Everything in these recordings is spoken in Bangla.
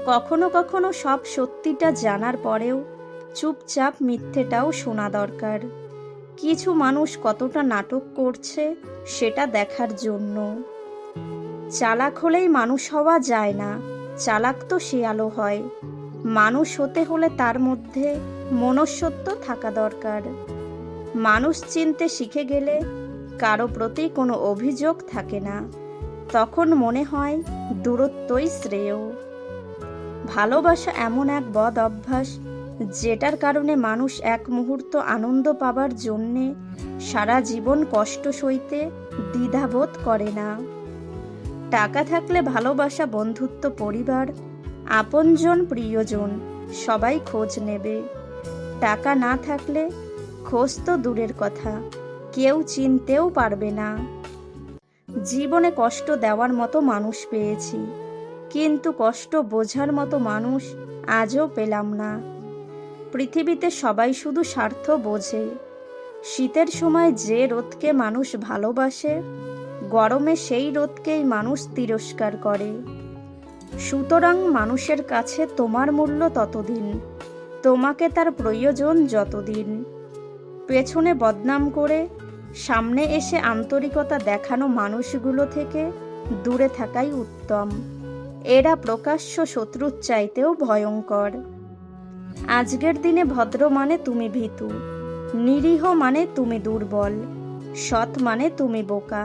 কখনো কখনো সব সত্যিটা জানার পরেও চুপচাপ মিথ্যেটাও শোনা দরকার। কিছু মানুষ কতটা নাটক করছে সেটা দেখার জন্য। চালাক হলেই মানুষ হওয়া যায় না, চালাক তো শিয়ালও হয়। মানুষ হতে হলে তার মধ্যে মনুষ্যত্ব থাকা দরকার। মানুষ চিনতে শিখে গেলে কারো প্রতি কোনো অভিযোগ থাকে না, তখন মনে হয় দূরত্বই শ্রেয়। ভালোবাসা এমন এক বদ অভ্যাস যেটার কারণে মানুষ এক মুহূর্ত আনন্দ পাবার জন্যে সারা জীবন কষ্ট সইতে দ্বিধাবোধ করে না। টাকা থাকলে ভালোবাসা, বন্ধুত্ব, পরিবার, আপনজন, প্রিয়জন সবাই খোঁজ নেবে। টাকা না থাকলে খোঁজ তো দূরের কথা, কেউ চিনতেও পারবে না। জীবনে কষ্ট দেওয়ার মতো মানুষ পেয়েছি, কিন্তু কষ্ট বোঝার মতো মানুষ আজও পেলাম না। পৃথিবীতে সবাই শুধু স্বার্থ বোঝে। শীতের সময় যে রোদকে মানুষ ভালোবাসে, গরমে সেই রোদকেই মানুষ তিরস্কার করে। সুতরাং মানুষের কাছে তোমার মূল্য ততদিন, তোমাকে তার প্রয়োজন যতদিন। পেছনে বদনাম করে সামনে এসে আন্তরিকতা দেখানো মানুষগুলো থেকে দূরে থাকাই উত্তম। এরা প্রকাশ্য শত্রুর চাইতেও ভয়ঙ্কর। আজকের দিনে ভদ্র মানে তুমি ভীতু, নিরীহ মানে তুমি দুর্বল, সৎ মানে তুমি বোকা,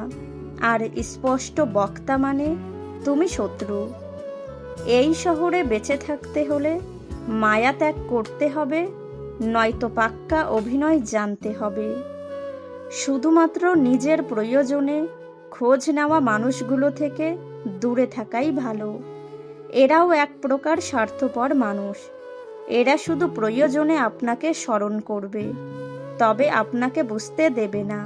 আর স্পষ্ট বক্তা মানে তুমি শত্রু। এই শহরে বেঁচে থাকতে হলে মায়া ত্যাগ করতে হবে, নয়তো পাক্কা অভিনয় জানতে হবে। শুধুমাত্র নিজের প্রয়োজনে খোঁজ নেওয়া মানুষগুলো থেকে দূরে থাকাই ভালো। এরাও এক প্রকার স্বার্থপর মানুষ। এরা শুধু প্রয়োজনে আপনাকে স্মরণ করবে, তবে আপনাকে বুঝতে দেবে না।